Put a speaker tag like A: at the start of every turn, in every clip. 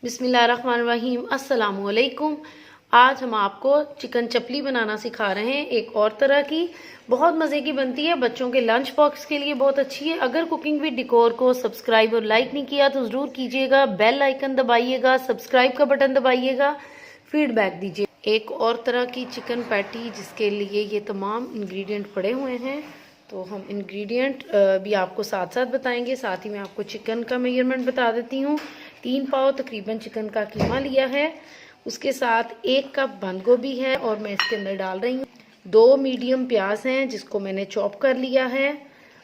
A: बिस्मिल्लाहिर्रहमानिर्रहीम, अस्सलामुअलैकुम। आज हम आपको चिकन चपली बनाना सिखा रहे हैं, एक और तरह की। बहुत मज़े की बनती है, बच्चों के लंच बॉक्स के लिए बहुत अच्छी है। अगर कुकिंग विद डिकोर को सब्सक्राइब और लाइक नहीं किया तो ज़रूर कीजिएगा। बेल आइकन दबाइएगा, सब्सक्राइब का बटन दबाइएगा, फीडबैक दीजिए। एक और तरह की चिकन पैटी जिसके लिए ये तमाम इंग्रेडिएंट पड़े हुए हैं, तो हम इंग्रेडिएंट भी आपको साथ साथ बताएंगे। साथ ही मैं आपको चिकन का मेजरमेंट बता देती हूँ। 3 पाव तकरीबन चिकन का कीमा लिया है, उसके साथ 1 कप बंद गोभी है और मैं इसके अंदर डाल रही हूँ। 2 मीडियम प्याज हैं जिसको मैंने चॉप कर लिया है,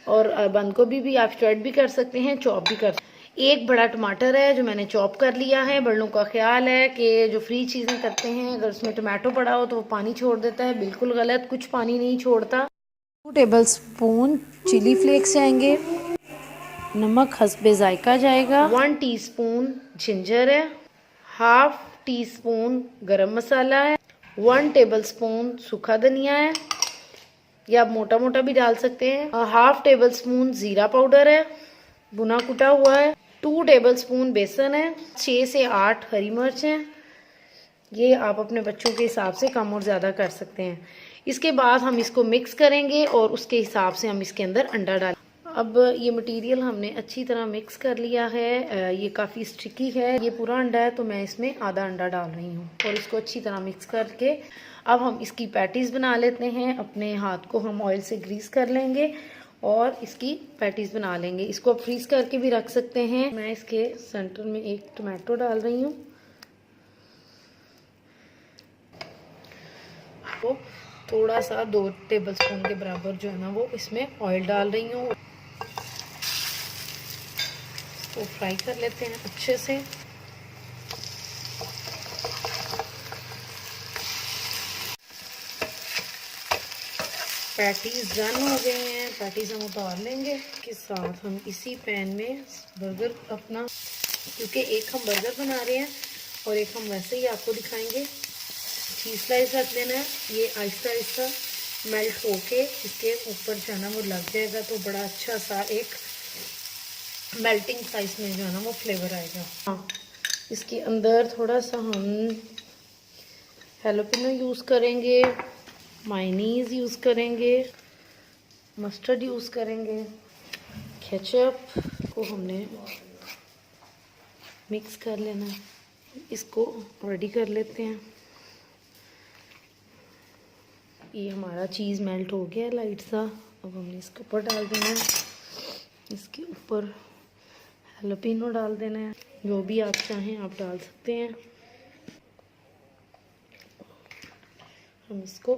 A: और बंद गोभी भी आप स्ट्रेट भी कर सकते हैं, चॉप भी कर सकते हैं। 1 बड़ा टमाटर है जो मैंने चॉप कर लिया है। बड़ों का ख्याल है कि जो फ्री चीज़ें करते हैं, अगर उसमें टमाटो पड़ा हो तो वो पानी छोड़ देता है। बिल्कुल गलत, कुछ पानी नहीं छोड़ता। 2 टेबल स्पून चिली फ्लेक्स जाएंगे, नमक हस्बे जायका जाएगा। 1 टीस्पून जिंजर है, हाफ टी स्पून गरम मसाला है, 1 टेबल स्पून सूखा धनिया है, या आप मोटा मोटा भी डाल सकते हैं। हाफ टेबल स्पून जीरा पाउडर है, भुना कुटा हुआ है। 2 टेबल स्पून बेसन है। 6 से 8 हरी मिर्च हैं। ये आप अपने बच्चों के हिसाब से कम और ज़्यादा कर सकते हैं। इसके बाद हम इसको मिक्स करेंगे और उसके हिसाब से हम इसके अंदर अंडा डालेंगे। अब ये मटेरियल हमने अच्छी तरह मिक्स कर लिया है। ये काफ़ी स्टिकी है। ये पूरा अंडा है तो मैं इसमें आधा अंडा डाल रही हूँ, और इसको अच्छी तरह मिक्स करके अब हम इसकी पैटीज़ बना लेते हैं। अपने हाथ को हम ऑयल से ग्रीस कर लेंगे और इसकी पैटीज़ बना लेंगे। इसको आप फ्रीज करके भी रख सकते हैं। मैं इसके सेंटर में 1 टमाटो डाल रही हूँ, तो थोड़ा सा 2 टेबल स्पून के बराबर जो है ना वो इसमें ऑयल डाल रही हूँ। इसको फ्राई कर लेते हैं अच्छे से। पैटीज डन हो गए हैं, पैटीज हम उतार लेंगे। इसके साथ हम इसी पैन में बर्गर अपना, क्योंकि एक हम बर्गर बना रहे हैं और एक हम वैसे ही आपको दिखाएंगे, चीज स्लाइस रख लेना है। ये आहिस्ता आहिस्ता मेल्ट होके इसके ऊपर जो है ना वो लग जाएगा, तो बड़ा अच्छा सा एक मेल्टिंग सा इसमें जो है ना वो फ्लेवर आएगा। हाँ, इसके अंदर थोड़ा सा हम हैलोपिनो यूज़ करेंगे, मायोनीज यूज़ करेंगे, मस्टर्ड यूज़ करेंगे, केचप को हमने मिक्स कर लेना है। इसको रेडी कर लेते हैं। ये हमारा चीज़ मेल्ट हो गया लाइट सा। अब हमने इसके ऊपर डाल देना है, इसके ऊपर हैलोपिनो डाल देना है। जो भी आप चाहें आप डाल सकते हैं। हम इसको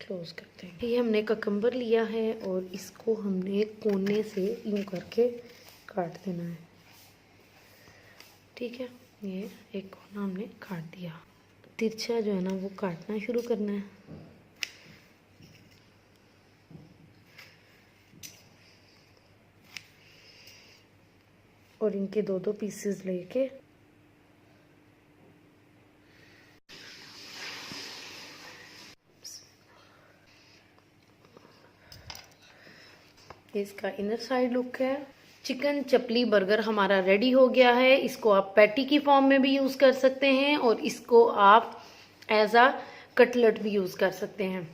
A: क्लोज करते हैं। ये हमने ककम्बर लिया है और इसको हमने कोने से यूं करके काट देना है। ठीक है, ये एक कोना हमने काट दिया। तिरछा जो है ना वो काटना शुरू करना है। और इनके 2-2 पीसेस लेके इसका इनर साइड लुक है। चिकन चपली बर्गर हमारा रेडी हो गया है। इसको आप पैटी की फॉर्म में भी यूज़ कर सकते हैं और इसको आप एज आ कटलेट भी यूज़ कर सकते हैं।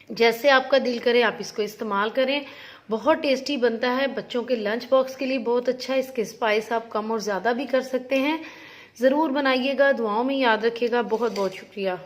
A: जैसे आपका दिल करे आप इसको इस्तेमाल करें। बहुत टेस्टी बनता है, बच्चों के लंच बॉक्स के लिए बहुत अच्छा है। इसके स्पाइस आप कम और ज़्यादा भी कर सकते हैं। ज़रूर बनाइएगा, दुआओं में याद रखिएगा। बहुत बहुत शुक्रिया।